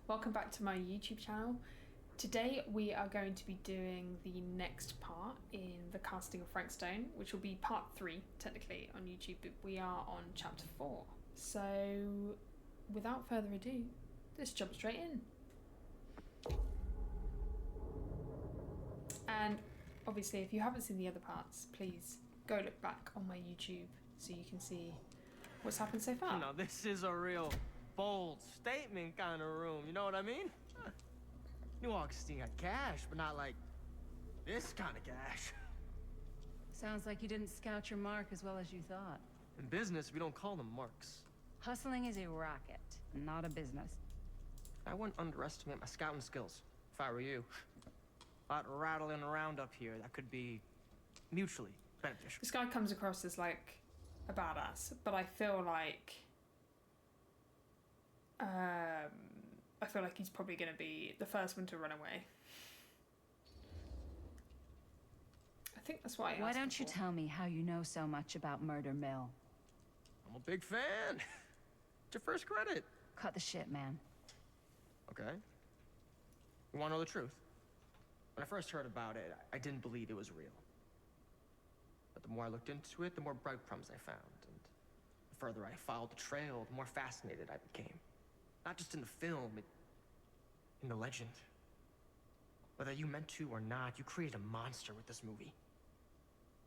Welcome back to my YouTube channel. Today we are going to be doing the next part in the casting of Frank Stone, which will be part 3 technically on YouTube, but we are on chapter 4. So without further ado, let's jump straight in. And obviously if you haven't seen the other parts, please go look back on my YouTube so you can see what's happened so far. Now this is a real bold statement kind of room, you know what I mean? New Augustine got cash, but not like this kind of cash. Sounds like you didn't scout your mark as well as you thought. In business, we don't call them marks. Hustling is a racket, not a business. I wouldn't underestimate my scouting skills, if I were you. A lot rattling around up here that could be mutually beneficial. This guy comes across as like a badass, but I feel like he's probably going to be the first one to run away. I think that's why. Why don't you tell me how you know so much about Murder Mill? I'm a big fan. It's your first credit. Cut the shit, man. Okay. You want to know the truth? When I first heard about it, I didn't believe it was real. But the more I looked into it, the more breadcrumbs I found. And the further I followed the trail, the more fascinated I became. Not just in the film, in the legend. Whether you meant to or not, you created a monster with this movie.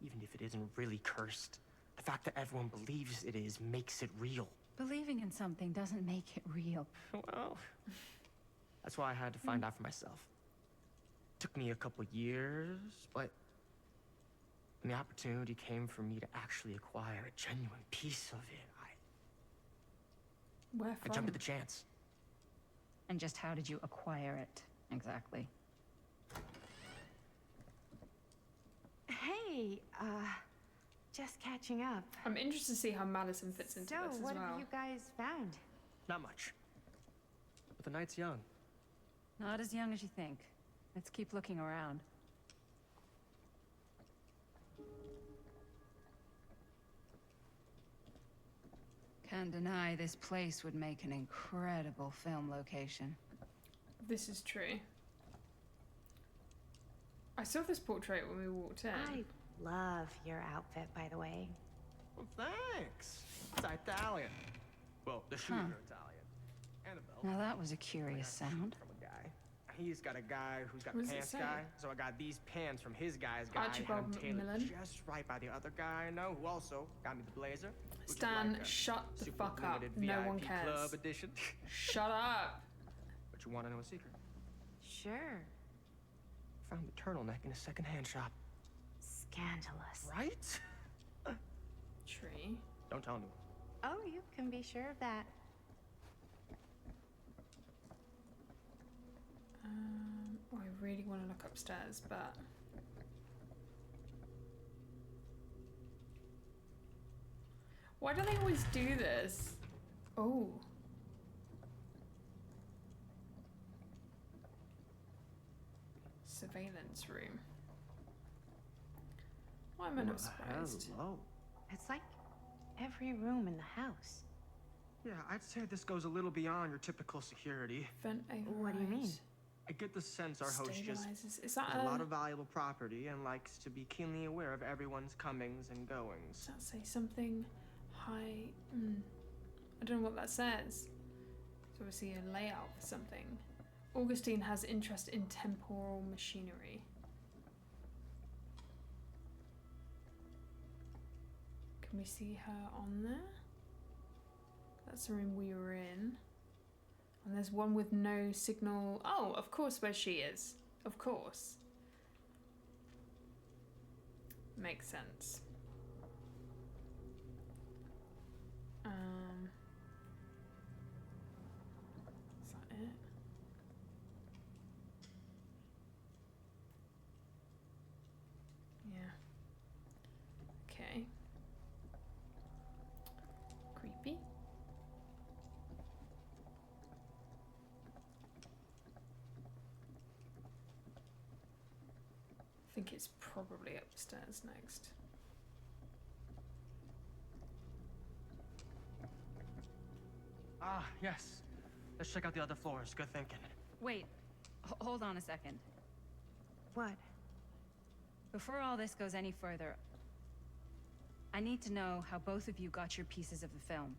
Even if it isn't really cursed, the fact that everyone believes it is makes it real. Believing in something doesn't make it real. Well, that's why I had to find out for myself. Took me a couple years, but when the opportunity came for me to actually acquire a genuine piece of it, Where I from? jumped at the chance. And just how did you acquire it, exactly? Hey, just catching up. I'm interested to see how Madison fits into So, this as what well. have you guys found? Not much. But the night's young. Not as young as you think. Let's keep looking around. Can't deny this place would make an incredible film location. This is true. I saw this portrait when we walked in. I love your outfit, by the way. Well, thanks. It's Italian. Well, the shoes are Italian. And the belt. Now that was a curious sound. From a guy. He's got a guy who's got What does it pants say? guy. So I got these pants from his guy's guy. Archibald had them tailored Macmillan. just right by the other guy I know, who also got me the blazer. Which is Stan, like a shut the super fuck up. limited No one VIP cares. Club edition. Shut up. But you want to know a secret? Sure. Found the turtleneck in a secondhand shop. Scandalous. Right? Tree. Don't tell anyone. Oh, you can be sure of that. Oh, I really want to look upstairs, but why do they always do this? Oh. Surveillance room. Why am I not surprised? Hello. It's like every room in the house. Yeah, I'd say this goes a little beyond your typical security. Vent override. What do you mean? I get the sense our host just Stabilizes. Is has that a lot of valuable property and likes to be keenly aware of everyone's comings and goings. Does that say something high? I don't know what that says. It's obviously a layout for something. Augustine has interest in temporal machinery. Can we see her on there? That's the room we were in. And there's one with no signal. Oh, of course, where she is. Of course. Makes sense. Is that it? Yeah. Okay. Creepy. I think it's probably upstairs next. Ah, yes. Let's check out the other floors. Good thinking. Wait, hold on a second. What? Before all this goes any further, I need to know how both of you got your pieces of the film.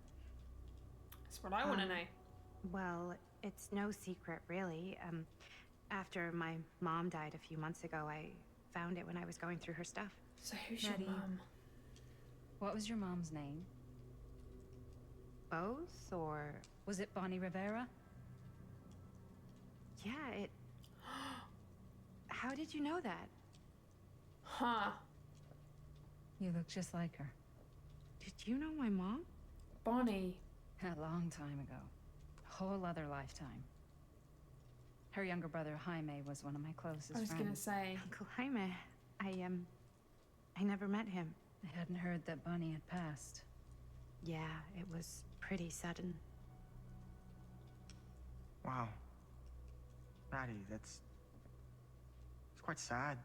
That's what I want to know. Well, it's no secret, really. After my mom died a few months ago, I found it when I was going through her stuff. So who's Maddie. your mum? What was your mom's name? Both, or... Was it Bonnie Rivera? Yeah, it... How did you know that? Huh. You look just like her. Did you know my mom? Bonnie. A long time ago. A whole other lifetime. Her younger brother, Jaime, was one of my closest I was friends. gonna say. Uncle Jaime. I never met him. I hadn't heard that Bonnie had passed. Yeah, it was pretty sudden. Wow. Maddie, that's... It's quite sad.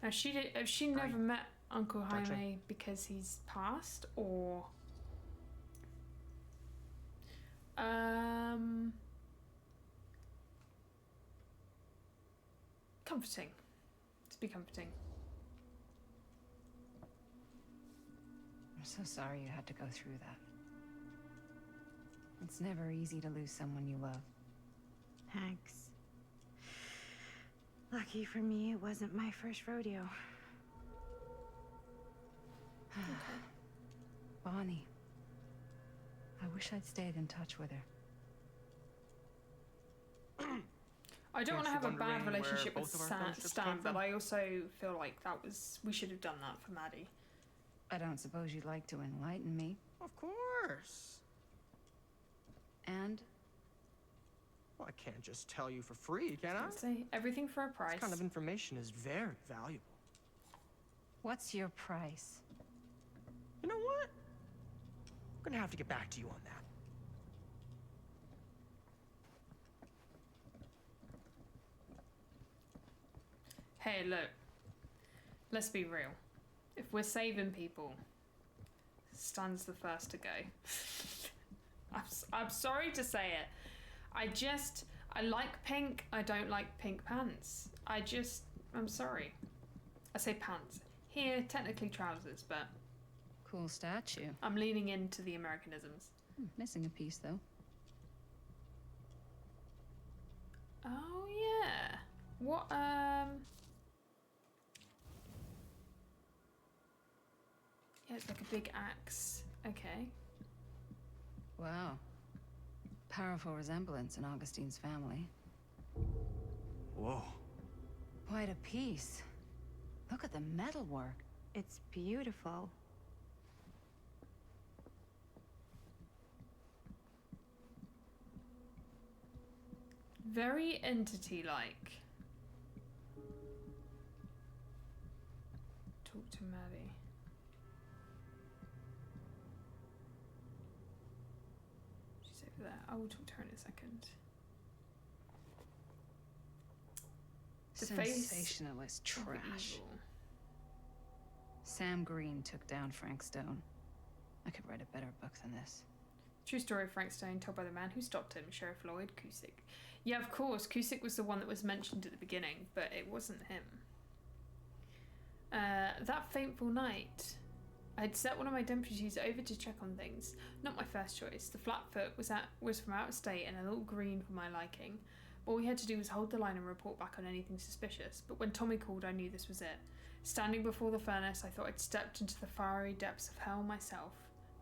Now she Right. never met Uncle Gotcha. Jaime because he's passed, or comforting. To be comforting. I'm so sorry you had to go through that. It's never easy to lose someone you love. Thanks. Lucky for me, it wasn't my first rodeo. Bonnie. I wish I'd stayed in touch with her. I don't Yes, want to have a wondering bad where relationship with both of our friendships Stan, came but from? I also feel like we should have done that for Maddie. I don't suppose you'd like to enlighten me. Of course. And Well, I can't just tell you for free, can I? Let's say everything for a price. This kind of information is very valuable. what's your price? You know what? I'm gonna have to get back to you on that. Hey, look. Let's be real. If we're saving people, Stan's the first to go. I'm sorry to say it. I like pink. I don't like pink pants. I'm sorry. I say pants. Here, technically trousers, but Cool statue. I'm leaning into the Americanisms. Missing a piece, though. Oh, yeah. What, Yeah, it's like a big axe. Okay. Wow. Powerful resemblance in Augustine's family. Whoa. Quite a piece. Look at the metalwork. It's beautiful. Very entity-like. Talk to Maddie. She's over there. I will talk to her in a second. The face Sensationalist of the trash. evil. Sam Green took down Frank Stone. I could write a better book than this. True story of Frank Stone told by the man who stopped him, Sheriff Lloyd Cusick. Yeah, of course, Cusick was the one that was mentioned at the beginning, but it wasn't him. That fateful night, I'd set one of my deputies over to check on things. Not my first choice. The Flatfoot was from out of state and a little green for my liking. All we had to do was hold the line and report back on anything suspicious, but when Tommy called, I knew this was it. Standing before the furnace, I thought I'd stepped into the fiery depths of hell myself.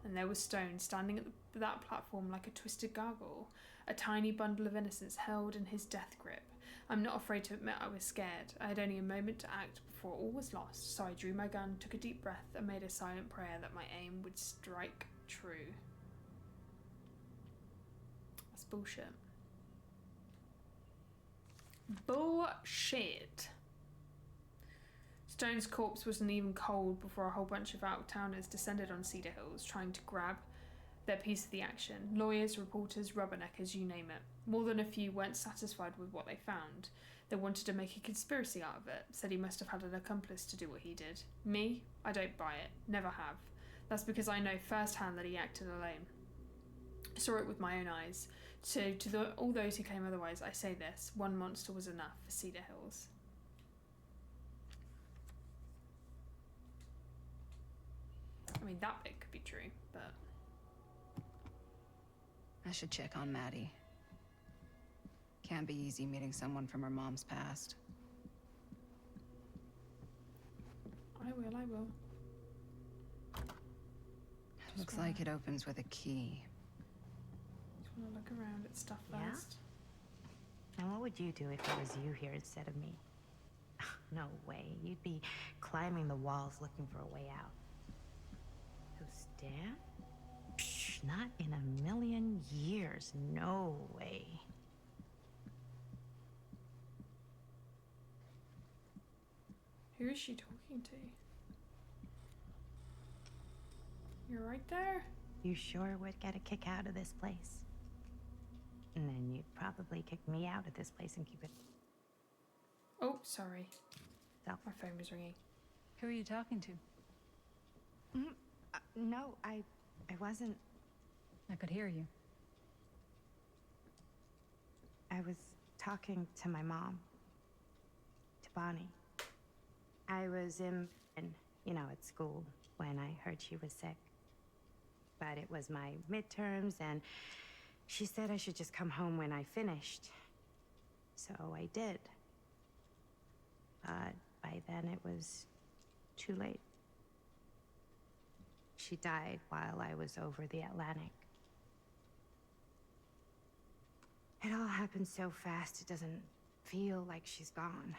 And there was Stone, standing at that platform like a twisted gargoyle, a tiny bundle of innocence held in his death grip. I'm not afraid to admit I was scared. I had only a moment to act before all was lost, so I drew my gun, took a deep breath, and made a silent prayer that my aim would strike true. That's bullshit. Bullshit. Stone's corpse wasn't even cold before a whole bunch of out-of-towners descended on Cedar Hills, trying to grab their piece of the action. Lawyers, reporters, rubberneckers, you name it. More than a few weren't satisfied with what they found. They wanted to make a conspiracy out of it, said he must have had an accomplice to do what he did. Me? I don't buy it. Never have. That's because I know firsthand that he acted alone. I saw it with my own eyes. So, to all those who claim otherwise, I say this: one monster was enough for Cedar Hills. I mean, that bit could be true, but... I should check on Maddie. Can't be easy meeting someone from her mom's past. I will. Looks like it opens with a key. Just want to look around at stuff Yeah? first. And what would you do if it was you here instead of me? No way. You'd be climbing the walls looking for a way out. Who, Stan? Psh, not in a million years. No way. Who is she talking to? You're right there? You sure would get a kick out of this place. And then you'd probably kick me out of this place and keep it. Oh, sorry. So. My phone was ringing. Who are you talking to? No, I wasn't. I could hear you. I was talking to my mom. To Bonnie. I was at school when I heard she was sick. But it was my midterms, and she said I should just come home when I finished. So I did. But by then it was too late. She died while I was over the Atlantic. It all happened so fast, it doesn't feel like she's gone.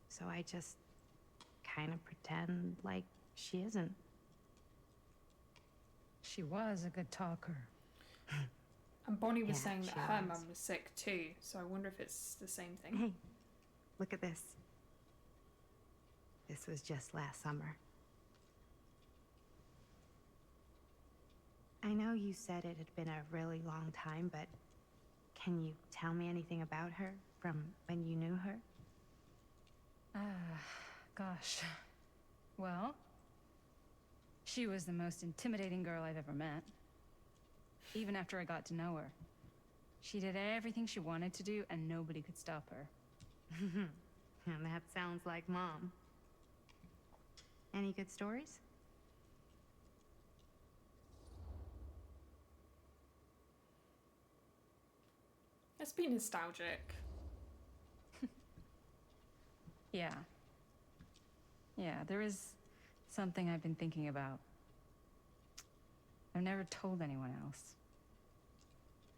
So I just kind of pretend like she isn't. She was a good talker. And Bonnie was Yeah, saying that she her was. mum was sick too, so I wonder if it's the same thing. Hey, look at this. This was just last summer. I know you said it had been a really long time, but can you tell me anything about her from when you knew her? Gosh. Well, she was the most intimidating girl I've ever met. Even after I got to know her. She did everything she wanted to do, and nobody could stop her. And that sounds like Mom. Any good stories? Let's be nostalgic. Yeah. Yeah, there is something I've been thinking about. I've never told anyone else.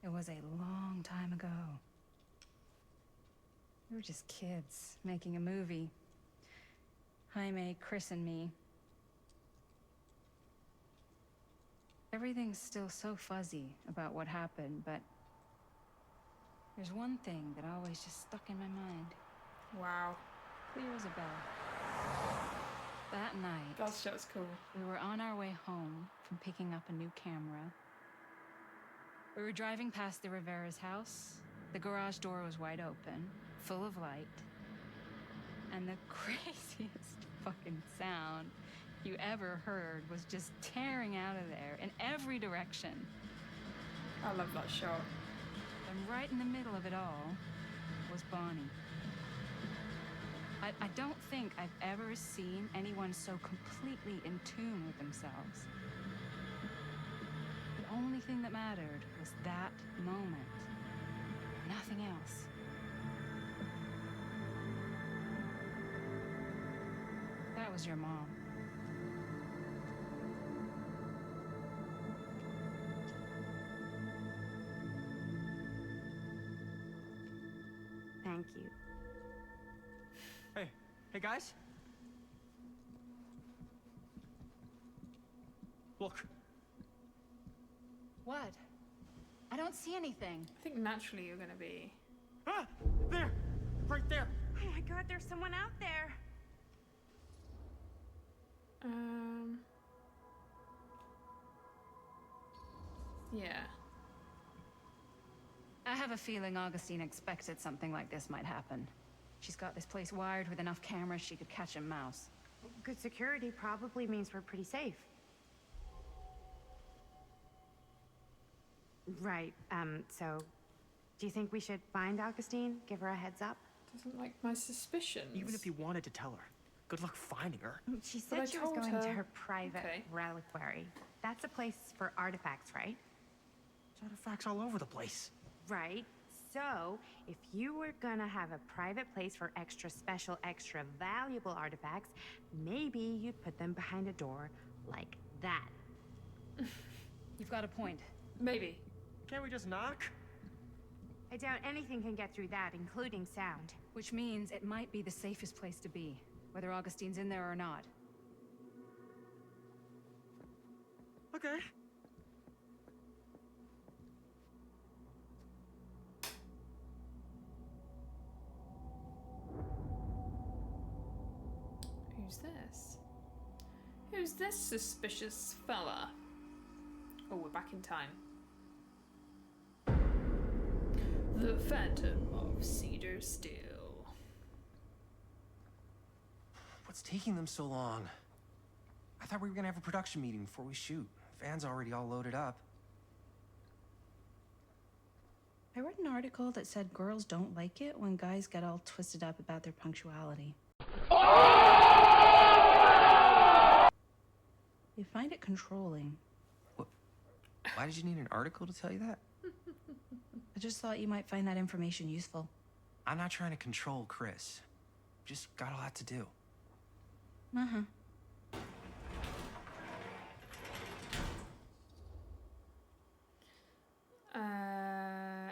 It was a long time ago. We were just kids, making a movie. Jaime, Chris, and me. Everything's still so fuzzy about what happened, but there's one thing that always just stuck in my mind. Wow. Clear as a bell. That night, That shit was cool. we were on our way home from picking up a new camera. We were driving past the Rivera's house. The garage door was wide open, full of light. And the craziest fucking sound you ever heard was just tearing out of there in every direction. I love that shot. And right in the middle of it all was Bonnie. I don't think I've ever seen anyone so completely in tune with themselves. The only thing that mattered was that moment. Nothing else. That was your mom. Thank you. Hey guys? Look. What? I don't see anything. I think naturally you're gonna be... Ah! There! Right there! Oh my God, there's someone out there. Yeah. I have a feeling Augustine expected something like this might happen. She's got this place wired with enough cameras she could catch a mouse. Good security probably means we're pretty safe. Right, so do you think we should find Augustine? Give her a heads up? Doesn't like my suspicions. Even if you wanted to tell her, good luck finding her. She But I said she was told going to her. her private Okay. reliquary. That's a place for artifacts, right? There's artifacts all over the place. Right. So, if you were gonna have a private place for extra special, extra valuable artifacts, maybe you'd put them behind a door like that. You've got a point. Maybe. Can't we just knock? I doubt anything can get through that, including sound. Which means it might be the safest place to be, whether Augustine's in there or not. Okay. Who's this? Who's this suspicious fella? Oh, we're back in time. The Phantom of Cedar Steel. What's taking them so long? I thought we were gonna have a production meeting before we shoot. Van's already all loaded up. I read an article that said girls don't like it when guys get all twisted up about their punctuality. They find it controlling. Why did you need an article to tell you that? I just thought you might find that information useful. I'm not trying to control Chris. Just got a lot to do. Uh-huh.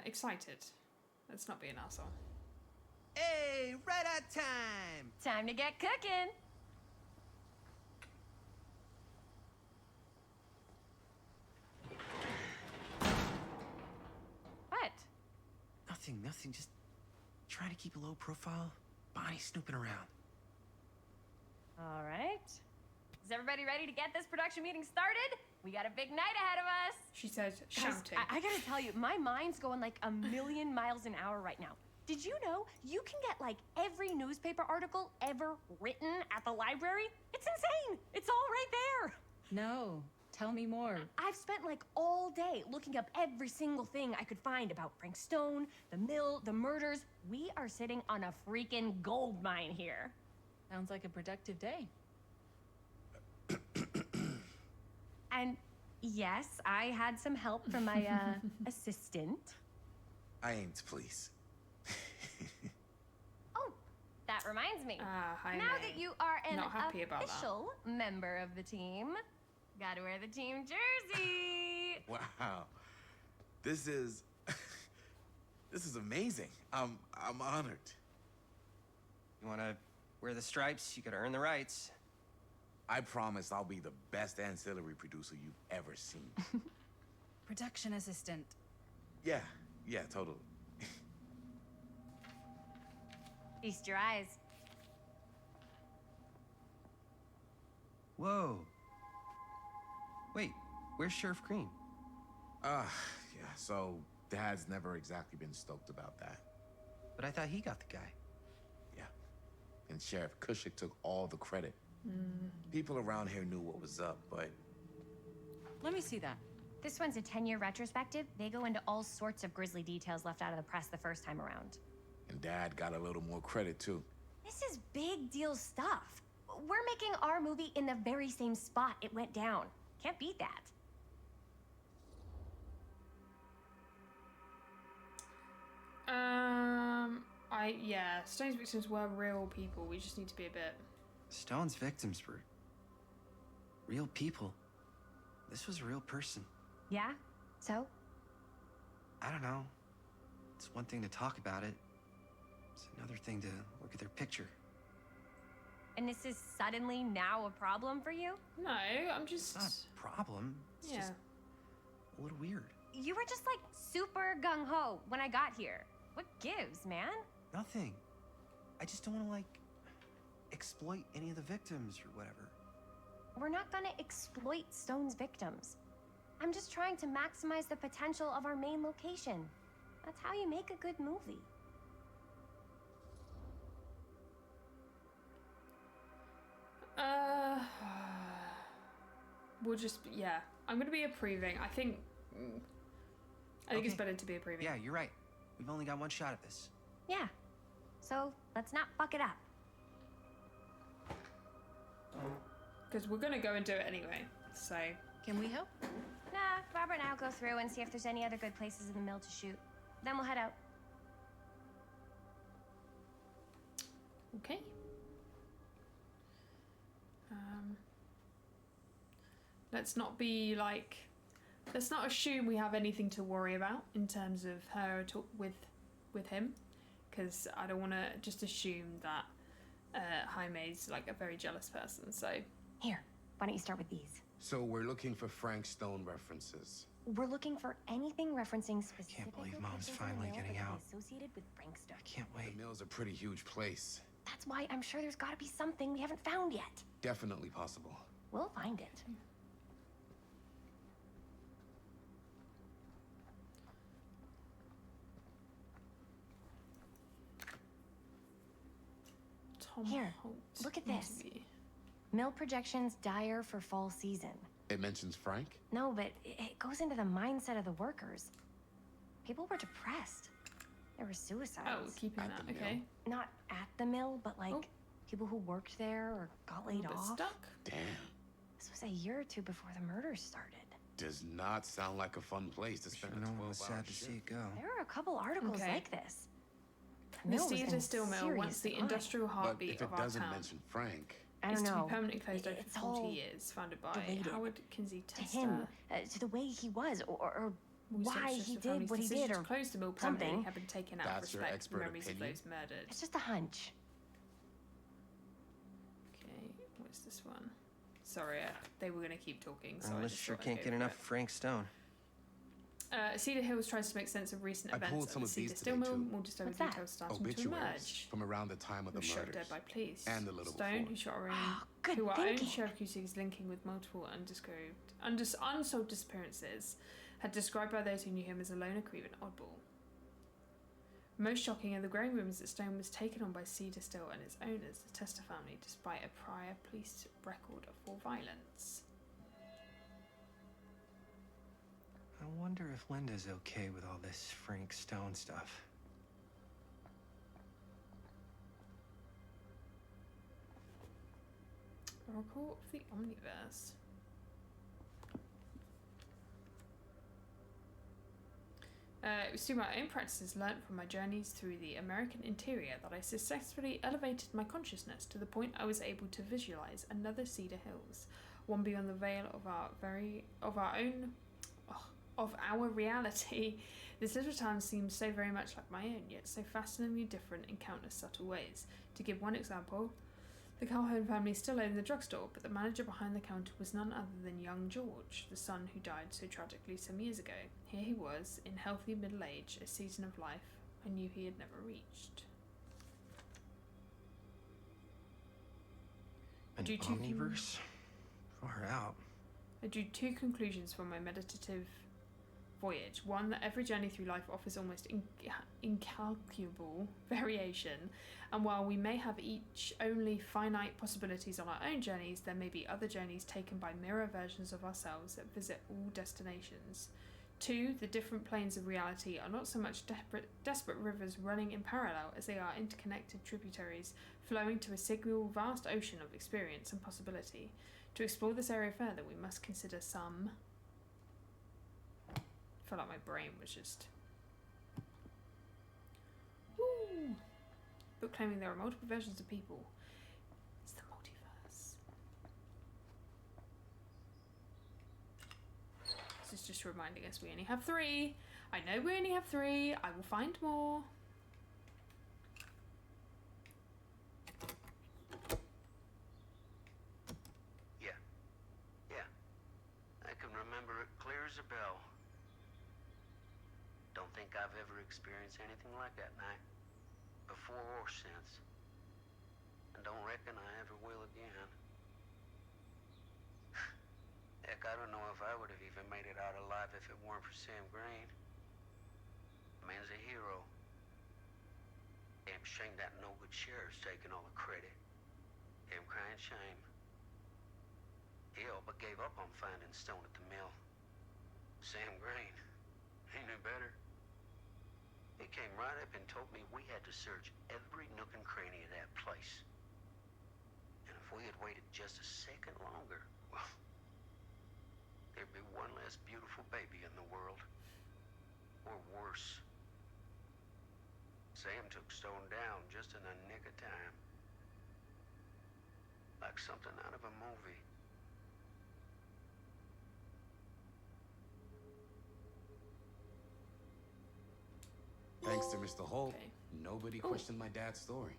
Excited. Let's not be an asshole. Hey, right on time! Time to get cooking. What? Nothing. Just trying to keep a low profile. Bonnie snooping around. All right. Is everybody ready to get this production meeting started? We got a big night ahead of us. She said, Guys, shouting. I gotta tell you, my mind's going like a million miles an hour right now. Did you know you can get like every newspaper article ever written at the library? It's insane. It's all right there. No, tell me more. I've spent like all day looking up every single thing I could find about Frank Stone, the mill, the murders. We are sitting on a freaking gold mine here. Sounds like a productive day. And yes, I had some help from my assistant. I aim to please. Oh, that reminds me. Hi, Now May. that you are an Not happy about that. official member of the team, gotta wear the team jersey. Wow. This is this is amazing. I'm honored. You wanna wear the stripes? You gotta earn the rights. I promise I'll be the best ancillary producer you've ever seen. Production assistant. Yeah, totally. Feast your eyes. Whoa. Wait, where's Sheriff Green? Yeah, so Dad's never exactly been stoked about that. But I thought he got the guy. Yeah. And Sheriff Cushik took all the credit. People around here knew what was up, but Let me see that. This one's a 10-year retrospective. They go into all sorts of grisly details left out of the press the first time around. and Dad got a little more credit too. This is big deal stuff. We're making our movie in the very same spot it went down. Can't beat that. Stone's victims were real people. We just need to be a bit. Stone's victims were real people. This was a real person. Yeah? So? I don't know. It's one thing to talk about it. It's another thing to look at their picture. And this is suddenly now a problem for you? No, I'm It's just. not a problem. It's Yeah. just a little weird. You were just like super gung-ho when I got here. What gives, man? Nothing. I just don't want to, like, exploit any of the victims or whatever. We're not gonna exploit Stone's victims. I'm just trying to maximize the potential of our main location. That's how you make a good movie. We'll just. Yeah. I'm going to be approving. I think. I think it's Okay. better to be approving. Yeah, you're right. We've only got one shot at this. Yeah. So let's not fuck it up. Because we're gonna go and do it anyway. So Can we help? Nah, Barbara and I'll go through and see if there's any other good places in the mill to shoot. Then we'll head out. okay. Let's not be like. Let's not assume we have anything to worry about in terms of her with him, because I don't want to just assume that Jaime's like a very jealous person. So Here, why don't you start with these? So we're looking for Frank Stone references. We're looking for anything referencing specific believe Mom's locations in the finally mill that getting could be out. associated with Frank's stuff. I can't The wait. mill's a pretty huge place. That's why I'm sure there's got to be something we haven't found yet. Definitely possible. We'll find it. Tom Here, Holt look at this. interview. Mill projections dire for fall season. It mentions Frank? No, but it goes into the mindset of the workers. People were depressed. There were suicides. Oh, keeping At that. the mill. Okay. Not at the mill, but like Oh. people who worked there or got A laid little bit off. stuck. Damn. This was a year or two before the murders started. Does not sound like a fun place to spend a No one was 12-hour sad to see shift. it go. There were a couple articles Okay. like this. The mill was Cedar in Steel Mill, serious once the decline. industrial But heartbeat if of it our doesn't town, mention Frank, I is don't to know. be permanently closed over It's for 40 all years, founded by related. Howard Kinsey to Tester. him, to the way he was, or Research why shows he the did family's what he decision did, to or close the mill permanently something. have been taken out That's of your respect for expert memories opinion? of those murdered. it's just a hunch. Okay, what's this one? Sorry, they were going to keep talking, so I Unless just sure thought I'd can't go get for enough it. of Frank Stone. Cedar Hills tries to make sense of recent I events pulled at some the of Cedar these Steel today, Mill. too. More disturbing What's that? details starting to obituaries emerge. from around the time of the Was shot murders. dead by police. And the little Stone, before. who shot Irene, Good who are owned thinking. Sheriff Cusick's linking with multiple unsolved disappearances, had described by those who knew him as a loner, creep, and oddball. Most shocking are the growing rumours that Stone was taken on by Cedar Steel and its owners, the Tester family, despite a prior police record for violence. I wonder if Linda's okay with all this Frank Stone stuff. Oracle of the Omniverse. It was through my own practices learnt from my journeys through the American interior that I successfully elevated my consciousness to the point I was able to visualize another Cedar Hills, one beyond the veil of our reality. This little town seems so very much like my own, yet so fascinatingly different in countless subtle ways. To give one example, the Calhoun family still owned the drugstore, but the manager behind the counter was none other than young George, the son who died so tragically some years ago. Here he was, in healthy middle age, a season of life I knew he had never reached. An Do you two- omniverse? Far out. I drew two conclusions from my meditative voyage. One, that every journey through life offers almost incalculable variation, and while we may have each only finite possibilities on our own journeys, there may be other journeys taken by mirror versions of ourselves that visit all destinations. Two, the different planes of reality are not so much desperate rivers running in parallel as they are interconnected tributaries flowing to a single vast ocean of experience and possibility. To explore this area further, we must consider some... I felt like my brain was just... Woo! Book claiming there are multiple versions of people. It's the multiverse. This is just reminding us we only have 3. I know we only have 3. I will find more. Yeah. I can remember it clear as a bell. Don't think I've ever experienced anything like that night, before or since. And don't reckon I ever will again. Heck, I don't know if I would have even made it out alive if it weren't for Sam Green. Man's a hero. Damn shame that no-good sheriff's taking all the credit. Damn crying shame. He all but gave up on finding Stone at the mill. Sam Green. He knew better. He came right up and told me we had to search every nook and cranny of that place. And if we had waited just a second longer, well, there'd be one less beautiful baby in the world. Or worse. Sam took Stone down just in the nick of time. Like something out of a movie. Thanks to Mr. Holt, Okay. nobody questioned my dad's story.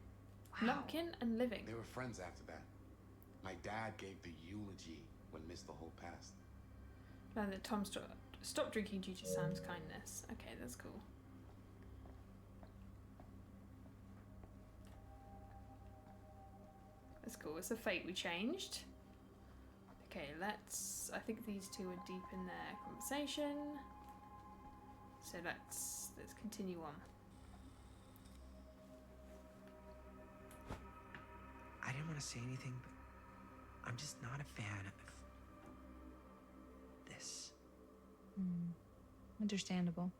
Lumpkin and Living. They were friends after that. My dad gave the eulogy when Mr. Holt passed. Learn that Tom stopped drinking due to Sam's kindness. Okay, that's cool. That's cool. It's a fate we changed. Okay, let's... I think these two are deep in their conversation. So let's continue on. I didn't want to say anything, but I'm just not a fan of this. Understandable.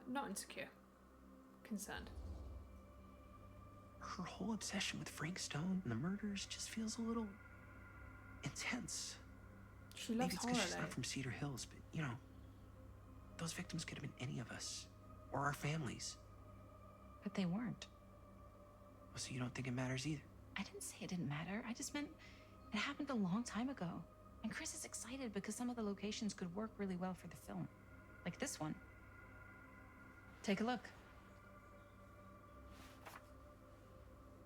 Not insecure. Concerned. Her whole obsession with Frank Stone and the murders just feels a little intense. She loves Maybe it's horror, because she's though. not from Cedar Hills, but you know, those victims could have been any of us or our families. But they weren't. So you don't think it matters either? I didn't say it didn't matter. I just meant it happened a long time ago. And Chris is excited because some of the locations could work really well for the film. Like this one. Take a look.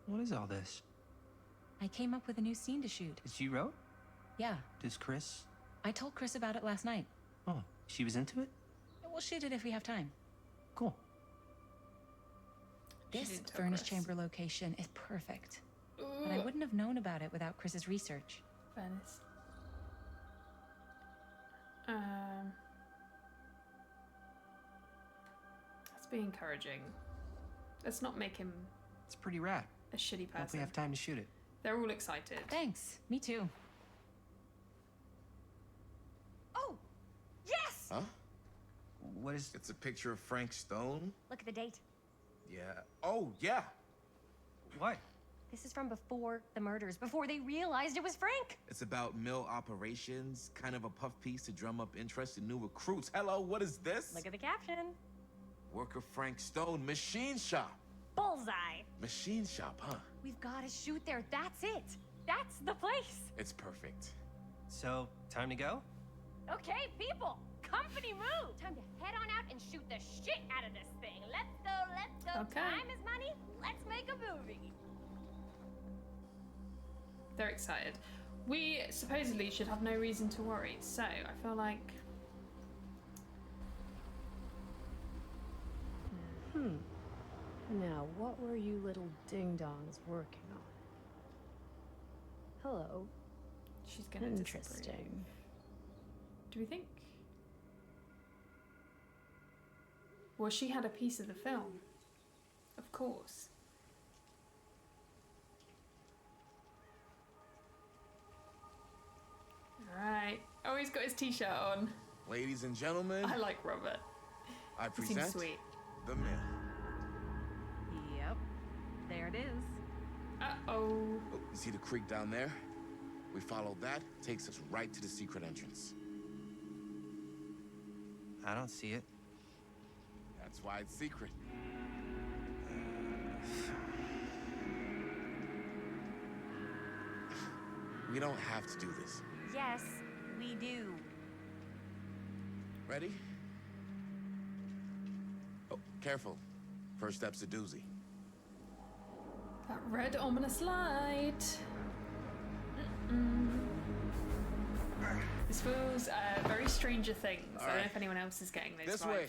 What is all this? I came up with a new scene to shoot. That you wrote? Yeah, Does Chris? I told Chris about it last night. Oh, she was into it? We'll shoot it if we have time. Cool. She This didn't tell furnace Chris. chamber location is perfect. But I Ugh. wouldn't have known about it without Chris's research. Fairness. Let's be encouraging. Let's not make him It's pretty rad. a shitty Hope we person. have time to shoot it. They're all excited. Thanks. Me too. Oh, yes! Huh? What is... It's a picture of Frank Stone? Look at the date. Yeah. Oh, yeah. What? This is from before the murders, before they realized it was Frank. It's about mill operations, kind of a puff piece to drum up interest in new recruits. Hello, what is this? Look at the caption. Worker Frank Stone, machine shop. Bullseye. Machine shop, huh? We've got to shoot there. That's it. That's the place. It's perfect. So, time to go? Okay, people. Company move. Time to head on out and shoot the shit out of this thing. Let's go, let's go. Okay. Time is money. Let's make a movie. They're excited. We supposedly should have no reason to worry, so I feel like... Now, what were you little ding-dongs working on? Hello. she's gonna disapprove. Interesting. Do we think? Well, she had a piece of the film. Of course. Alright. Oh, he's got his t-shirt on. Ladies and gentlemen, I like Robert. I He seems present sweet. the mill. Yep. There it is. Uh-oh. Oh, you see the creek down there? We follow that, takes us right to the secret entrance. I don't see it. That's why it's secret. We don't have to do this. Yes, we do. Ready? Oh, careful. First step's a doozy. That red ominous light. This feels very Stranger Things. I don't know Alright. if anyone else is getting those This vibes. way.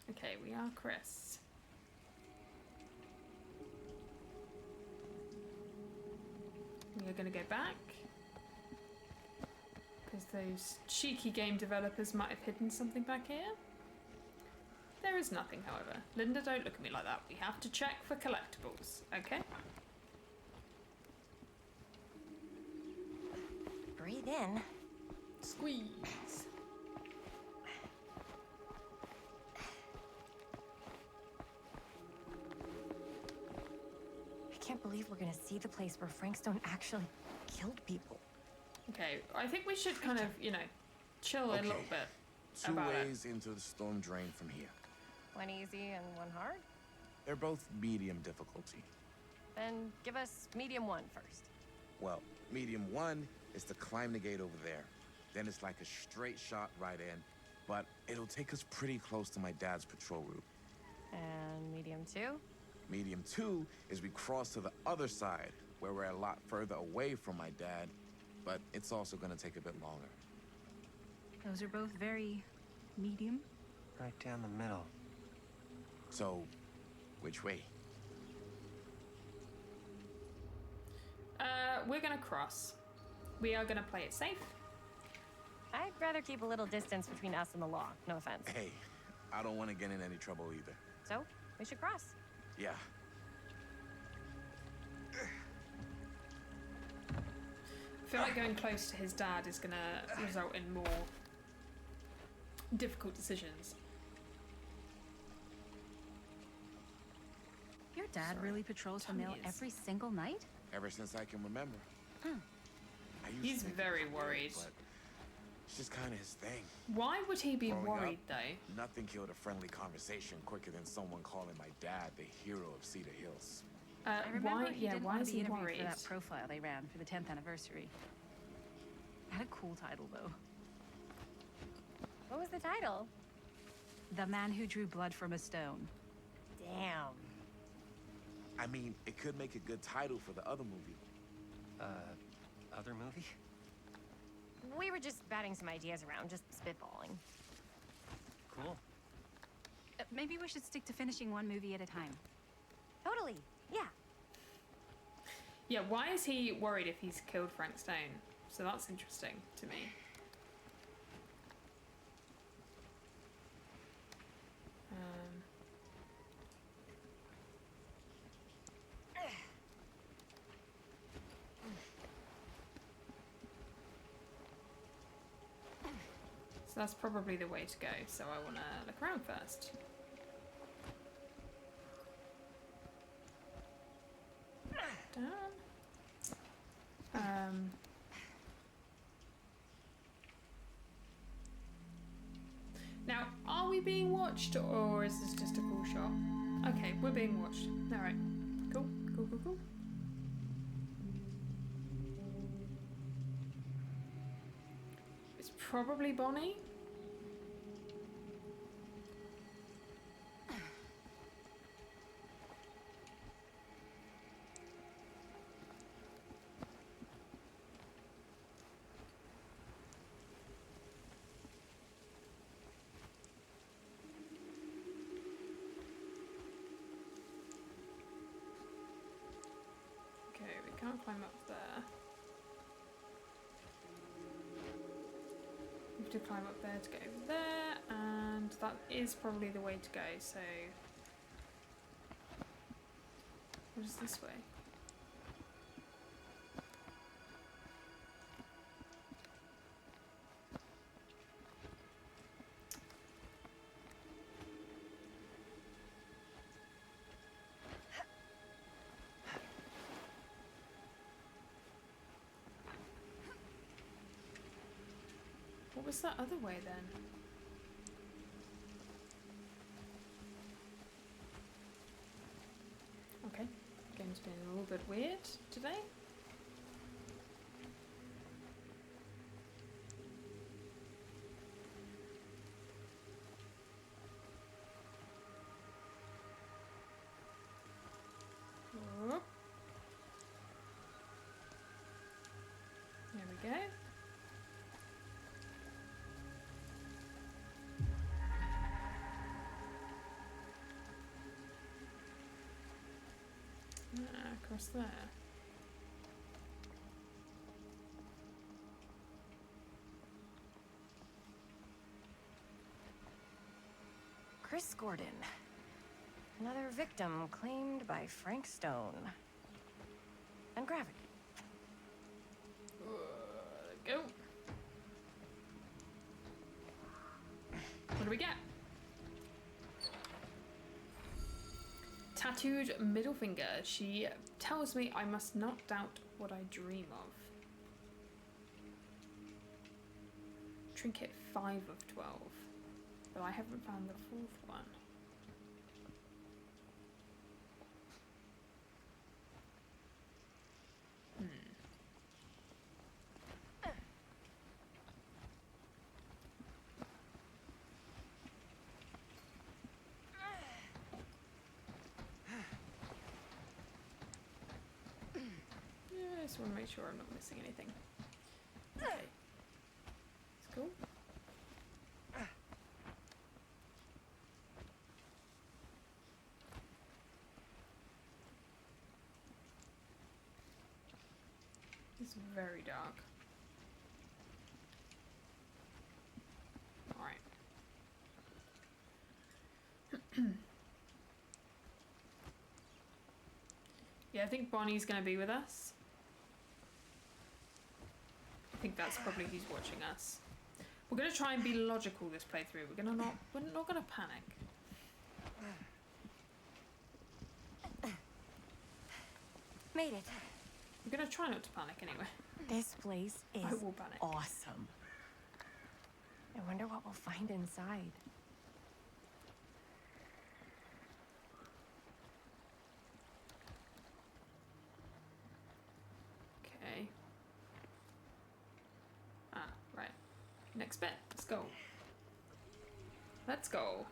Okay, we are Chris. We are going to go back. Because those cheeky game developers might have hidden something back here. There is nothing, however. Linda, don't look at me like that. We have to check for collectibles, okay? Breathe in. Squeeze. I can't believe we're gonna see the place where Frank Stone actually killed people. Okay, I think we should kind of, you know, chill a little bit Two about ways into the storm drain from here. One easy and one hard? They're both medium difficulty. Then give us medium one first. Well, medium one is to climb the gate over there. Then it's like a straight shot right in, but it'll take us pretty close to my dad's patrol route. And medium two? Medium two is we cross to the other side, where we're a lot further away from my dad, but it's also gonna take a bit longer. Those are both very medium. Right down the middle. So, which way? We're gonna cross. We are gonna play it safe. I'd rather keep a little distance between us and the law. No offense. Hey, I don't want to get in any trouble either. So, we should cross. Yeah. I feel like going close to his dad is gonna result in more difficult decisions. Your dad really patrols the mill Tony is. every single night? Ever since I can remember. I used to He's think very it was, worried. But it's just kind of his thing. Why would he be Growing worried, up, though? Nothing killed a friendly conversation quicker than someone calling my dad the hero of Cedar Hills. I remember Why? he Yeah, didn't why want is to be he interviewed worried? for that profile they ran for the 10th anniversary. Had a cool title, though. What was the title? The Man Who Drew Blood from a Stone. Damn. I mean, it could make a good title for the other movie. Other movie? We were just batting some ideas around, just spitballing. Cool. Maybe we should stick to finishing one movie at a time. Totally. Yeah. Yeah, why is he worried if he's killed Frank Stone? So that's interesting to me. So that's probably the way to go. So I want to look around first. Down. Now, are we being watched, or is this just a cool shot? Okay, we're being watched. All right, cool, cool, cool, cool. It's probably Bonnie. Okay, we can't climb up there. We have to climb up there to get over there, and that is probably the way to go, so... What is this way? What was that other way then? Okay, game's been a little bit weird today. Whoop. There we go. Across there. Chris Gordon. Another victim claimed by Frank Stone. And gravity. Go. What do we get? Tattooed middle finger. She tells me I must not doubt what I dream of. Trinket 5 of 12. But I haven't found the 4th one. I just want to make sure I'm not missing anything. Okay. That's cool. It's very dark. Alright. Yeah, I think Bonnie's gonna be with us. I think that's probably who's watching us. We're gonna try and be logical this playthrough. We're not gonna panic. Made it. We're gonna try not to panic anyway. This place is I will panic. awesome. I wonder what we'll find inside. Okay. Ah, right. Next bit. Let's go. Let's go.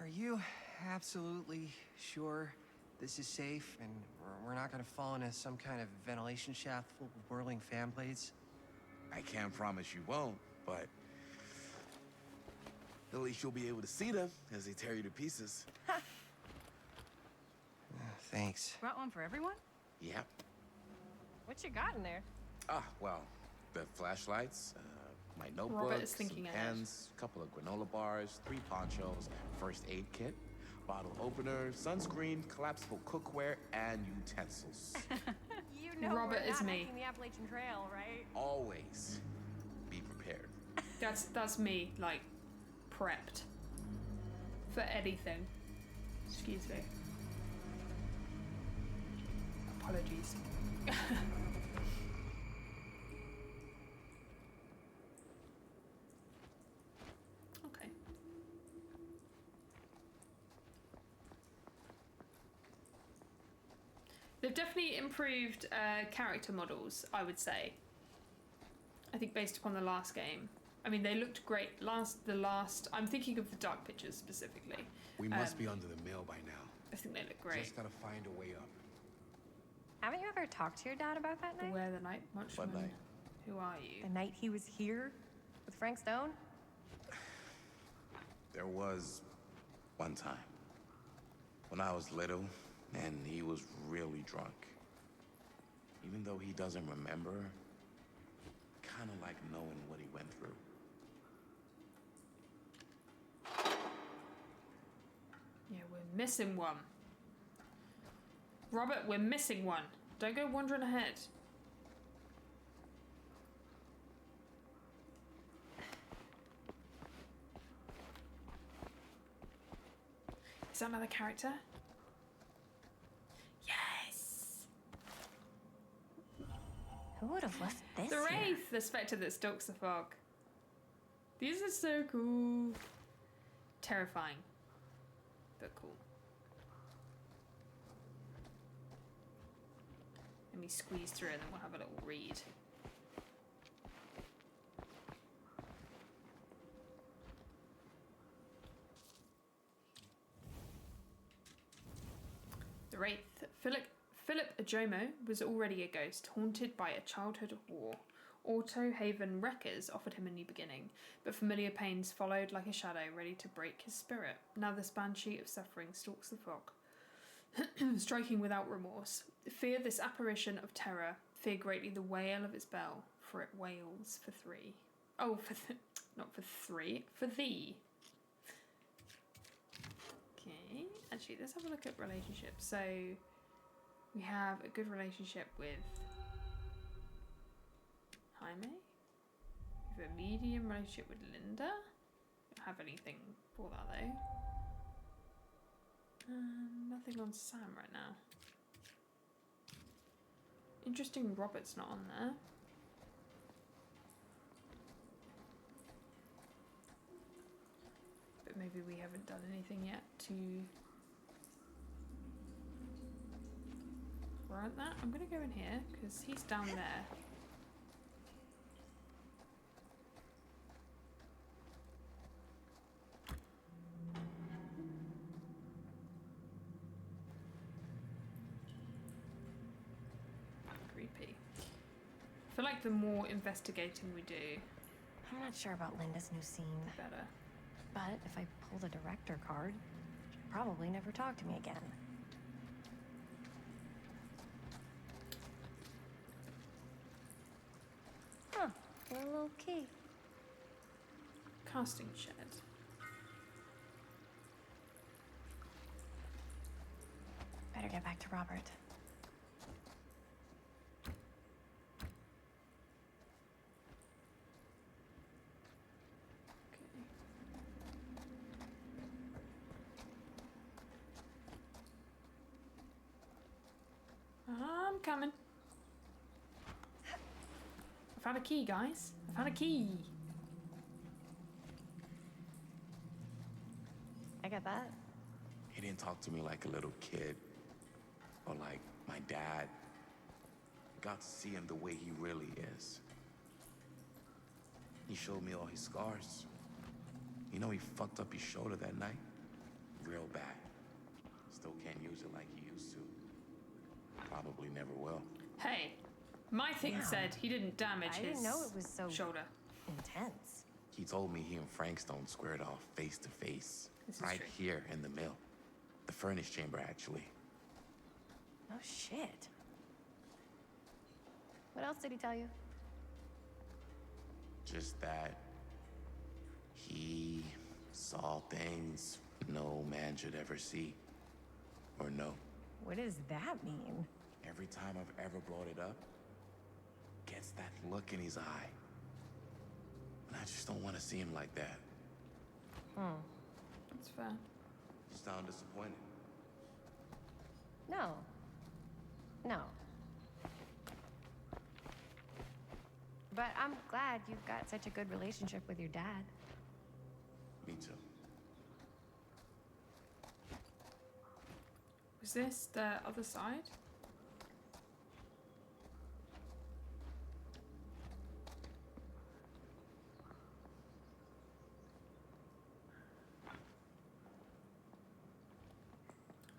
Are you absolutely sure this is safe and we're not gonna fall into some kind of ventilation shaft full of whirling fan blades? I can't promise you won't, but at least you'll be able to see them as they tear you to pieces. Thanks. Brought one for everyone? Yep. What you got in there? Ah, well, the flashlights, my Robert notebook, is some thinking ahead. pens, a couple of granola bars, 3 ponchos, first aid kit, bottle opener, sunscreen, collapsible cookware, and utensils. You know Robert we're is not me. hiking the Appalachian Trail, right? Always be prepared. That's me, like, prepped. For anything. Excuse me. Apologies. Okay. They've definitely improved character models, I would say. I think based upon the last game. I mean, they looked great. I'm thinking of the Dark Pictures specifically. We must be under the mill by now. I think they look great. Just gotta find a way up. Haven't you ever talked to your dad about that night? Beware the night watchman. What night? Who are you? The night he was here with Frank Stone? There was one time when I was little and he was really drunk. Even though he doesn't remember, kind of like knowing what he went through. Yeah, we're missing one. Robert, we're missing one. Don't go wandering ahead. Is that another character? Yes! Who would have left this The here? Wraith, the spectre that stalks the fog. These are so cool. Terrifying, but cool. Let me squeeze through and then we'll have a little read. The Wraith. Philip Ajomo was already a ghost, haunted by a childhood war. Auto Haven Wreckers offered him a new beginning, but familiar pains followed like a shadow, ready to break his spirit. Now this banshee of suffering stalks the fog. striking without remorse. Fear this apparition of terror. Fear greatly the wail of its bell, for it wails for three. Oh, not for three, for thee. Okay, actually, let's have a look at relationships. So, we have a good relationship with Jaime. We have a medium relationship with Linda. Don't have anything for that though. Nothing on Sam right now. Interesting, Robert's not on there. But maybe we haven't done anything yet to warrant that. I'm gonna go in here because he's down there. Creepy. I feel like the more investigating we do, I'm not sure about Linda's new scene. the better. But if I pull the director card, she'll probably never talk to me again. Huh, a little key. Casting shed. Better get back to Robert. I'm coming. I found a key, guys. I found a key. I get that. He didn't talk to me like a little kid or like my dad. I got to see him the way he really is. He showed me all his scars. You know, he fucked up his shoulder that night. Real bad. Still can't use it like he used to. Probably never will. Hey, my thing said he didn't damage I his didn't know it was so shoulder. intense. He told me he and Frankstone squared off face to face. This is Right true. here in the mill. The furnace chamber, actually. No shit. What else did he tell you? Just that he saw things no man should ever see or know. What does that mean? Every time I've ever brought it up, gets that look in his eye. And I just don't want to see him like that. That's fair. You sound disappointed. No. No. But I'm glad you've got such a good relationship with your dad. Me too. Was this the other side?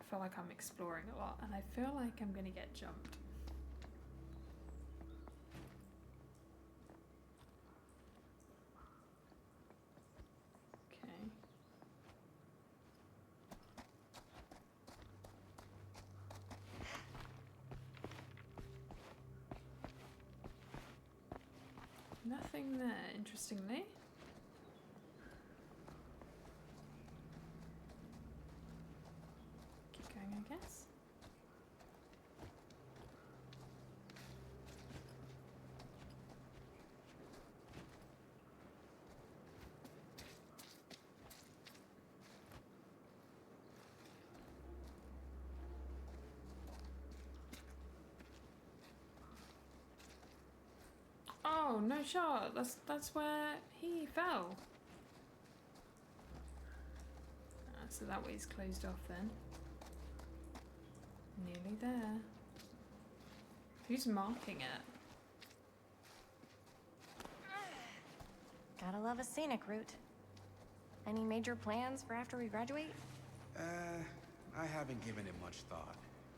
I feel like I'm exploring a lot and I feel like I'm gonna get jumped. Okay. Nothing there, interestingly. Keep going, I guess. Oh, no shot. That's where he fell. So that way's closed off then. Nearly there. Who's marking it? Gotta love a scenic route. Any major plans for after we graduate? I haven't given it much thought.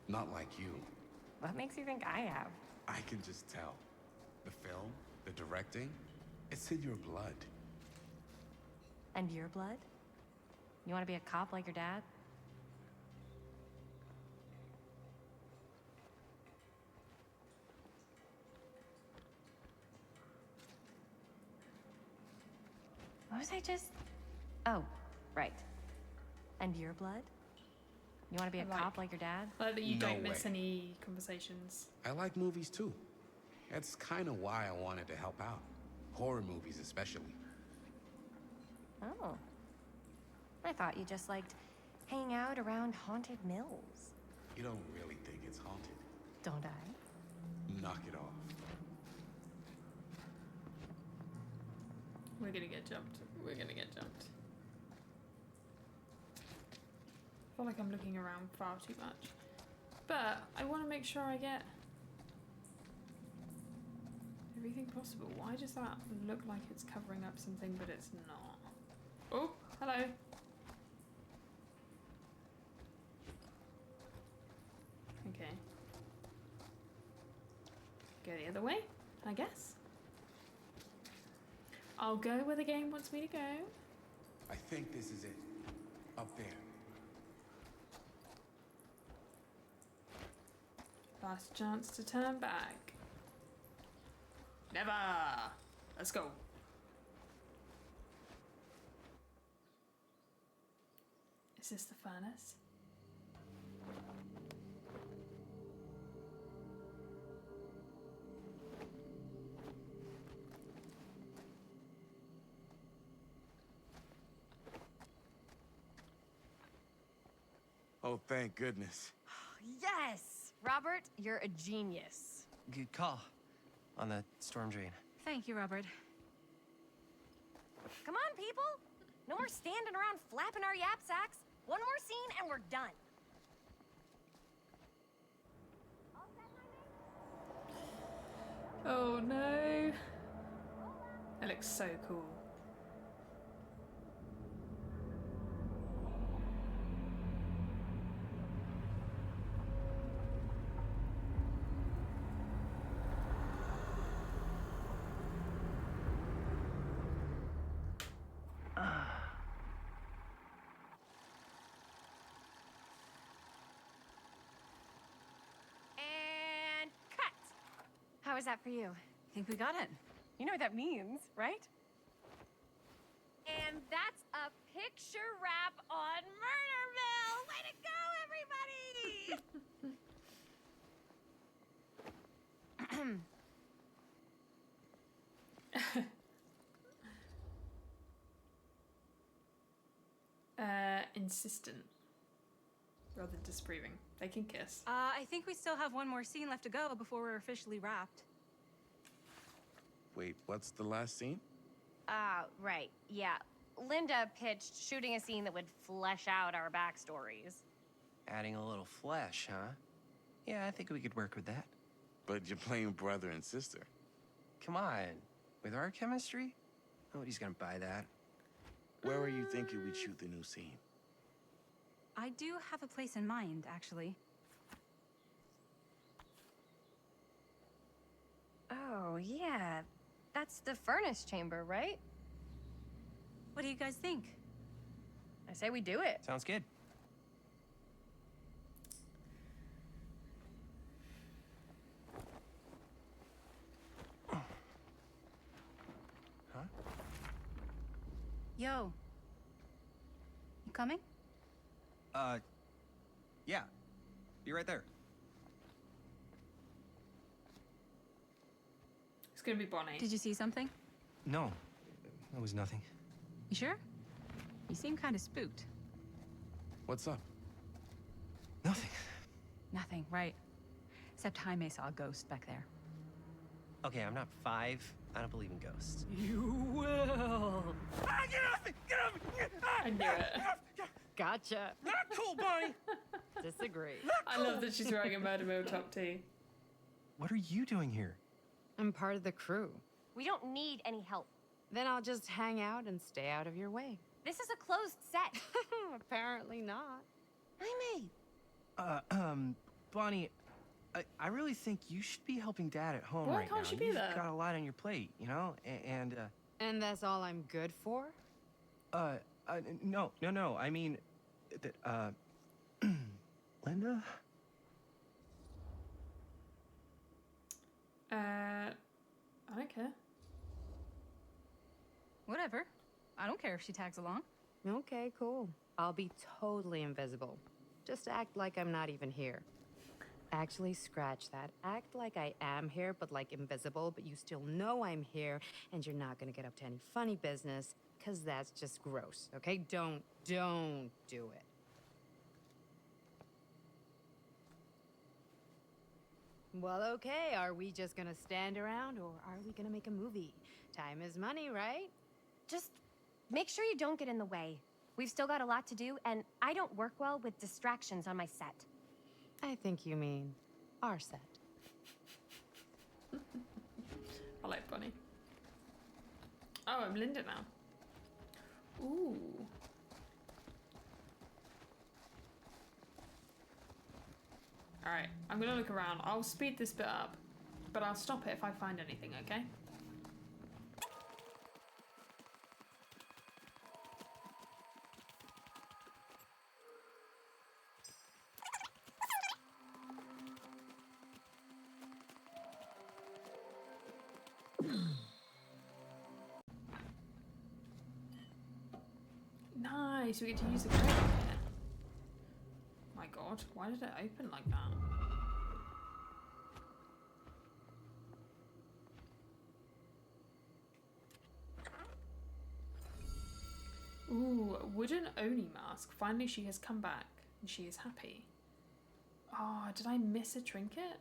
Not like you. What makes you think I have? I can just tell. The film, the directing, it's in your blood. And your blood? You want to be a cop like your dad? What was I just... Oh, right. And your blood? You want to be a Like- cop like your dad? I like that you No don't miss way. any conversations. I like movies too. That's kind of why I wanted to help out. Horror movies, especially. Oh. I thought you just liked hanging out around haunted mills. You don't really think it's haunted. Don't I? Knock it off. We're gonna get jumped. We're gonna get jumped. I feel like I'm looking around far too much. But I want to make sure I get everything possible. Why does that look like it's covering up something, but it's not? Oh, hello. Okay. Go the other way, I guess. I'll go where the game wants me to go. I think this is it. Up there. Last chance to turn back. Never! Let's go. Is this the furnace? Oh, thank goodness. Yes! Robert, you're a genius. Good call on the storm drain. Thank you, Robert. Come on, people! No more standing around flapping our yap sacks. One more scene and we're done. Oh no! That looks so cool. And cut! How was that for you? I think we got it. You know what that means, right? And that's a picture wrap on Murderville! Way to go, everybody! Insistent. Rather disapproving. They can kiss. I think we still have one more scene left to go before we're officially wrapped. Wait, what's the last scene? Right, yeah. Linda pitched shooting a scene that would flesh out our backstories. Adding a little flesh, huh? Yeah, I think we could work with that. But you're playing brother and sister. Come on. With our chemistry? Nobody's gonna buy that. Where were you thinking we'd shoot the new scene? I do have a place in mind, actually. Oh, yeah. That's the furnace chamber, right? What do you guys think? I say we do it. Sounds good. Huh? Yo. You coming? Yeah. Be right there. It's gonna be Bonnie. Did you see something? No, that was nothing. You sure? You seem kind of spooked. What's up? Nothing. Nothing, right. Except Jaime saw a ghost back there. Okay, I'm not 5. I don't believe in ghosts. You will. Ah, get off me! Get off me! I knew it. Gotcha. Not cool, Bonnie! Disagree. I love that she's wearing a murder mill top tee. What are you doing here? I'm part of the crew. We don't need any help. Then I'll just hang out and stay out of your way. This is a closed set. Apparently not. Jaime! Bonnie, I really think you should be helping Dad at home Why right can't now. she be You've there? got a lot on your plate, you know? And that's all I'm good for? No. I mean, Linda? I don't care. Whatever. I don't care if she tags along. Okay, cool. I'll be totally invisible. Just act like I'm not even here. Actually, scratch that. Act like I am here, but like invisible, but you still know I'm here, and you're not gonna get up to any funny business, because that's just gross, okay? Don't do it. Well, okay, are we just gonna stand around, or are we gonna make a movie? Time is money, right? Just make sure you don't get in the way. We've still got a lot to do, and I don't work well with distractions on my set. I think you mean our set. I like Bonnie. Oh, I'm Linda now. Ooh. Alright, I'm gonna look around. I'll speed this bit up, but I'll stop it if I find anything, okay? Nice, we get to use the code here. My god, why did it open like that? Ooh, wooden Oni mask. Finally she has come back and she is happy. Oh, did I miss a trinket?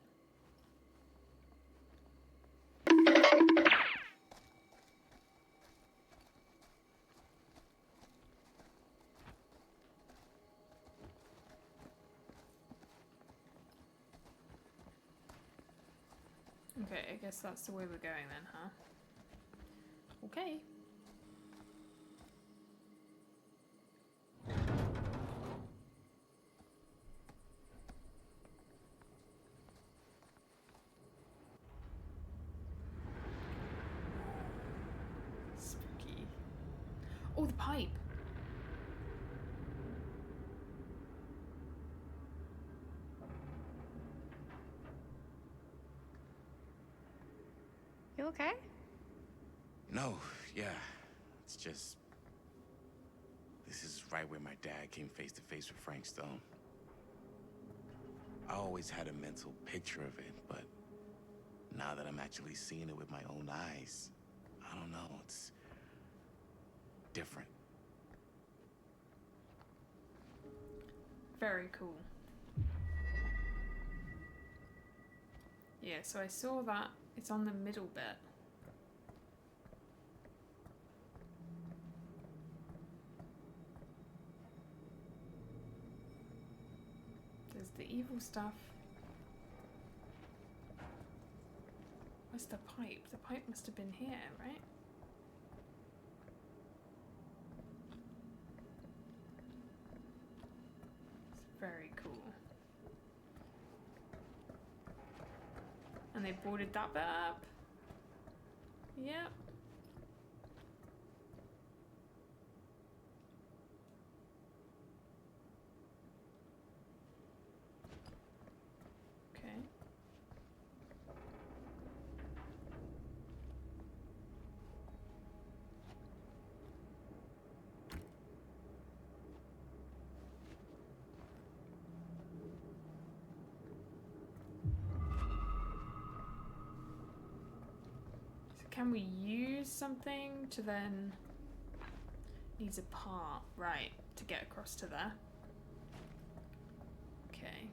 Okay, I guess that's the way we're going then, huh? Okay. Spooky. Oh, the pipe. You okay? No, yeah. It's just... This is right where my dad came face to face with Frank Stone. I always had a mental picture of it, but now that I'm actually seeing it with my own eyes, I don't know, it's different. Very cool. Yeah, so I saw that. It's on the middle bit. There's the evil stuff. Where's the pipe? The pipe must have been here, right? It's very cool. And they boarded that bit up. Yep. Okay. Can we use something to then... Needs a part, right, to get across to there. Okay.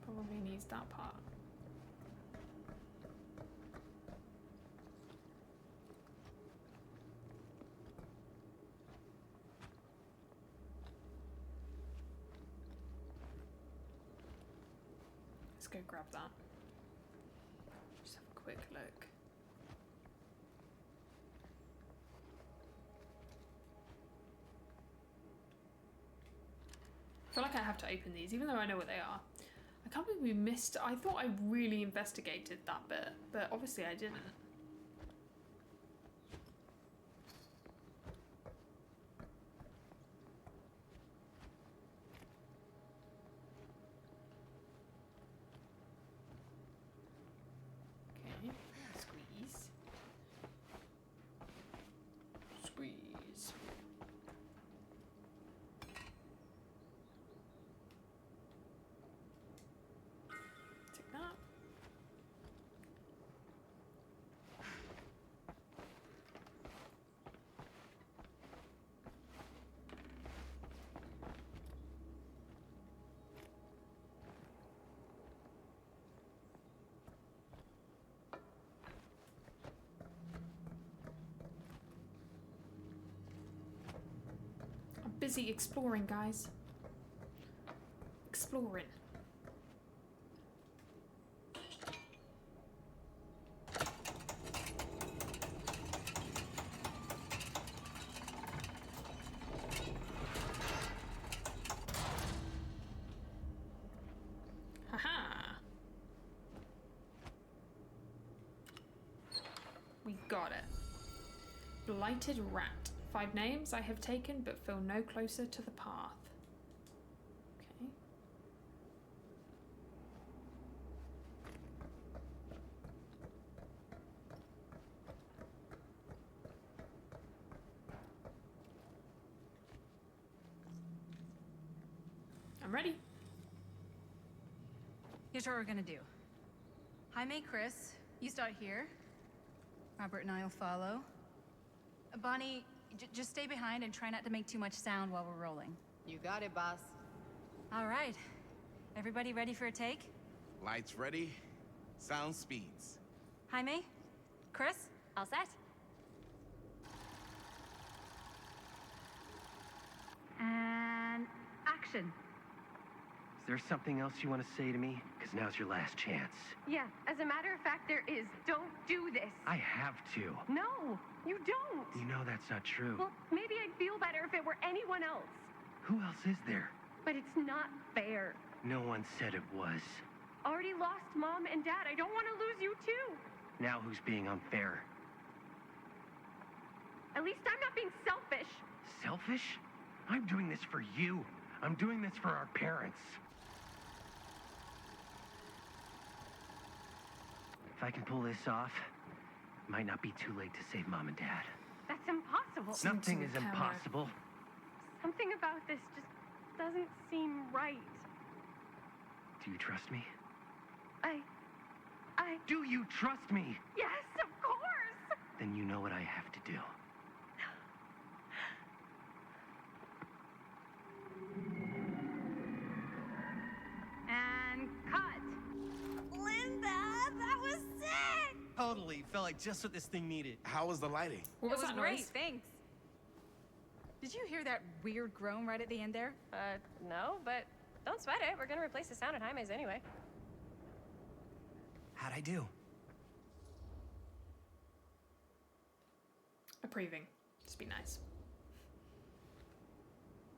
Probably needs that part. Let's go grab that. Just have a quick look. I feel like I have to open these, even though I know what they are. I can't believe we missed... I thought I really investigated that bit, but obviously I didn't. Okay, squeeze. busy exploring, guys. Exploring. Haha. We got it. Blighted rat. 5 names I have taken, but feel no closer to the path. Okay. I'm ready. Here's what we're gonna do. Jaime, Chris, you start here. Robert and I will follow. Bonnie, just stay behind and try not to make too much sound while we're rolling. You got it, boss. All right. Everybody ready for a take? Lights ready, sound speeds. Jaime? Chris? All set? And action. Is there something else you want to say to me? Because now's your last chance. Yeah, as a matter of fact, there is. Don't do this. I have to. No, you don't. You know that's not true. Well, maybe I'd feel better if it were anyone else. Who else is there? But it's not fair. No one said it was. Already lost Mom and Dad. I don't want to lose you too. Now who's being unfair? At least I'm not being selfish. Selfish? I'm doing this for you. I'm doing this for our parents. If I can pull this off, it might not be too late to save Mom and Dad. That's impossible. Nothing is impossible. Something about this just doesn't seem right. Do you trust me? I... Do you trust me? Yes, of course! Then you know what I have to do. And cut. Linda, that was sick! Totally. Felt like just what this thing needed. How was the lighting? What was It was that great, noise? thanks. Did you hear that weird groan right at the end there? No, but don't sweat it. We're gonna replace the sound at Jaime's anyway. How'd I do? Approving. Just be nice.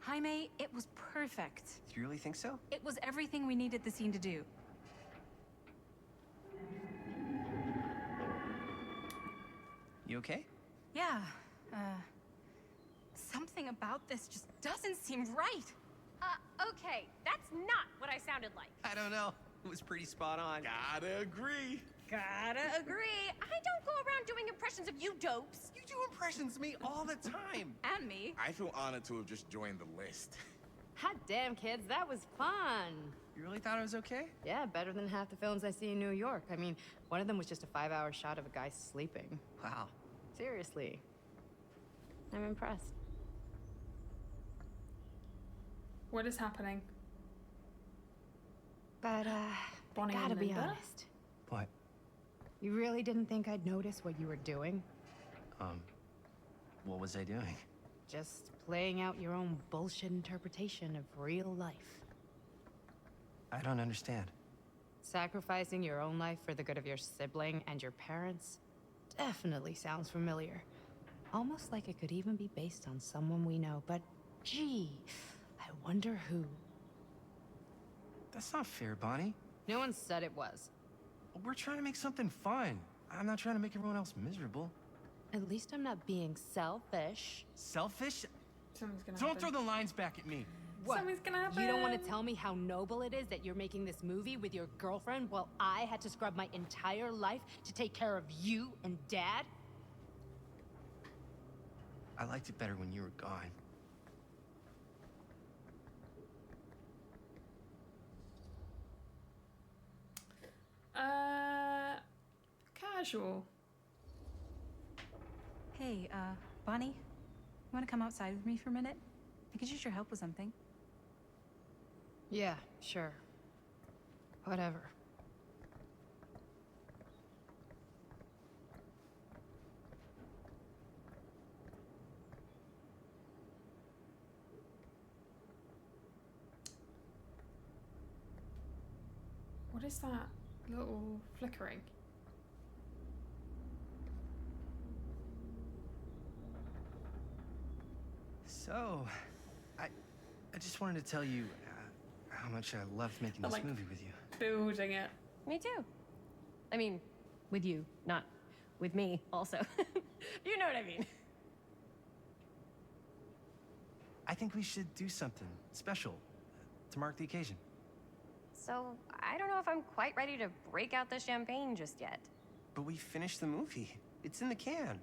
Jaime, it was perfect. Do you really think so? It was everything we needed the scene to do. You okay? Yeah, something about this just doesn't seem right. Okay, that's not what I sounded like. I don't know. It was pretty spot on. Gotta agree. Gotta agree. I don't go around doing impressions of you dopes. You do impressions of me all the time. And me. I feel honored to have just joined the list. Hot damn, kids, that was fun. You really thought it was okay? Yeah, better than half the films I see in New York. I mean, one of them was just a 5-hour shot of a guy sleeping. Wow. Seriously. I'm impressed. What is happening? But, Bonnie gotta and be Linda? honest. What? You really didn't think I'd notice what you were doing? What was I doing? Just playing out your own bullshit interpretation of real life. I don't understand. Sacrificing your own life for the good of your sibling and your parents definitely sounds familiar. Almost like it could even be based on someone we know, but gee, I wonder who. That's not fair, Bonnie. No one said it was. We're trying to make something fun. I'm not trying to make everyone else miserable. At least I'm not being selfish. Selfish? Something's gonna Don't happen. throw the lines back at me. What? Something's gonna happen. You don't want to tell me how noble it is that you're making this movie with your girlfriend while I had to scrub my entire life to take care of you and Dad? I liked it better when you were gone. Casual. Hey, Bonnie, you wanna come outside with me for a minute? I could use your help with something. Yeah, sure. Whatever. What is that little flickering? So, I just wanted to tell you how much I loved making this movie with you. Building it. Me too. I mean, with you, not with me, also. You know what I mean. I think we should do something special to mark the occasion. So, I don't know if I'm quite ready to break out the champagne just yet. But we finished the movie. It's in the can.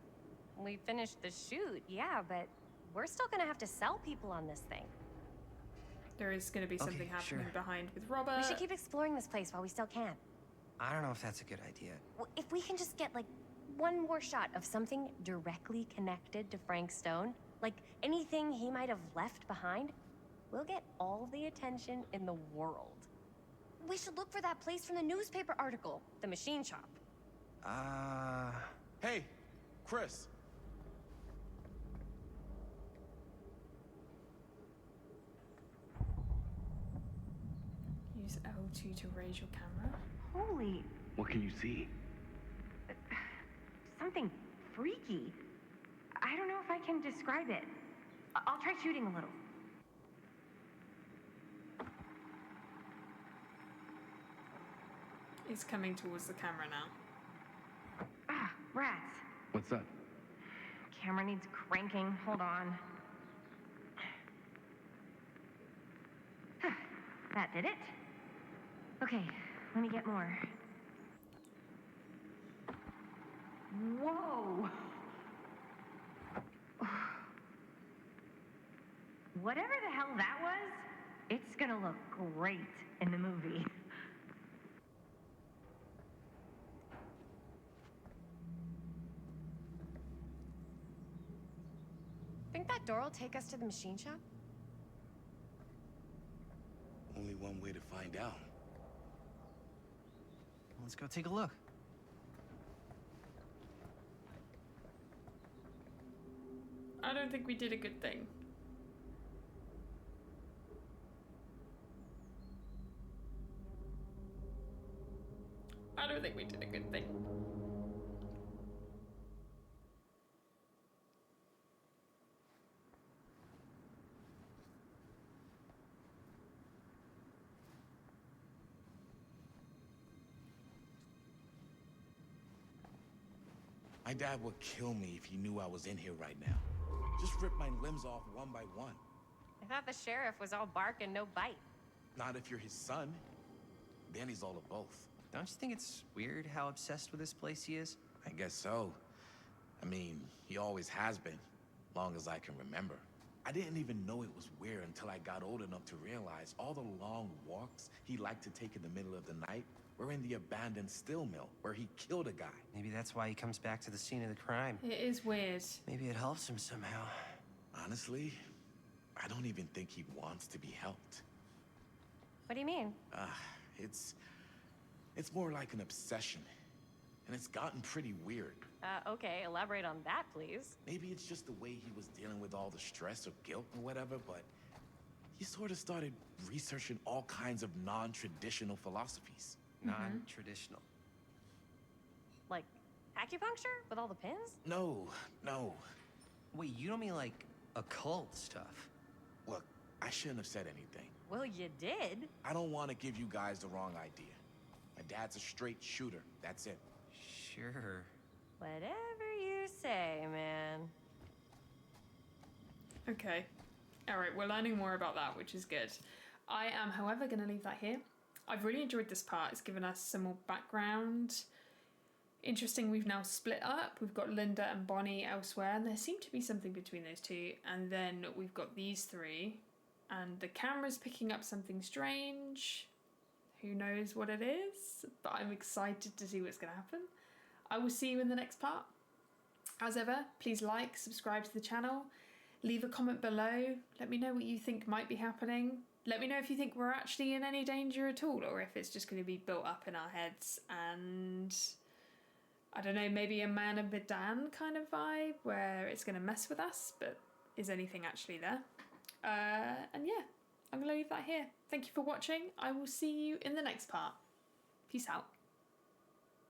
We finished the shoot, yeah, but we're still gonna have to sell people on this thing. There is going to be something happening behind with Robert. We should keep exploring this place while we still can. I don't know if that's a good idea. Well, if we can just get, like, one more shot of something directly connected to Frank Stone, like anything he might have left behind, we'll get all the attention in the world. We should look for that place from the newspaper article, the machine shop. Hey, Chris. Use L2 to raise your camera. Holy, What can you see? something freaky. I don't know if I can describe it. I'll try shooting a little. It's coming towards the camera now. Ah, rats. What's up? Camera needs cranking. Hold on. That did it. Okay, let me get more. Whoa! Whatever the hell that was, it's gonna look great in the movie. Think that door will take us to the machine shop? Only one way to find out. Let's go take a look. I don't think we did a good thing. I don't think we did a good thing. My dad would kill me if he knew I was in here right now. Just rip my limbs off one by one. I thought the sheriff was all bark and no bite. Not if you're his son. Then he's all of both. Don't you think it's weird how obsessed with this place he is? I guess so. I mean, he always has been, long as I can remember. I didn't even know it was weird until I got old enough to realize all the long walks he liked to take in the middle of the night were in the abandoned steel mill where he killed a guy. Maybe that's why he comes back to the scene of the crime. It is weird. Maybe it helps him somehow. Honestly, I don't even think he wants to be helped. What do you mean? It's more like an obsession. And it's gotten pretty weird. Okay, elaborate on that, please. Maybe it's just the way he was dealing with all the stress or guilt or whatever, but he sort of started researching all kinds of non-traditional philosophies. Non-traditional. Like acupuncture with all the pins? No. Wait, you don't mean like occult stuff? Look, I shouldn't have said anything. Well, you did. I don't want to give you guys the wrong idea. My dad's a straight shooter. That's it. Sure. Whatever you say, man. Okay. Alright, we're learning more about that, which is good. I am, however, going to leave that here. I've really enjoyed this part. It's given us some more background. Interesting, we've now split up. We've got Linda and Bonnie elsewhere, and there seemed to be something between those two. And then we've got these three, and the camera's picking up something strange. Who knows what it is, but I'm excited to see what's going to happen. I will see you in the next part. As ever, please like, subscribe to the channel, leave a comment below, let me know what you think might be happening. Let me know if you think we're actually in any danger at all, or if it's just going to be built up in our heads and, I don't know, maybe a Man of Medan kind of vibe where it's going to mess with us, but is anything actually there? And yeah, I'm going to leave that here. Thank you for watching. I will see you in the next part. Peace out.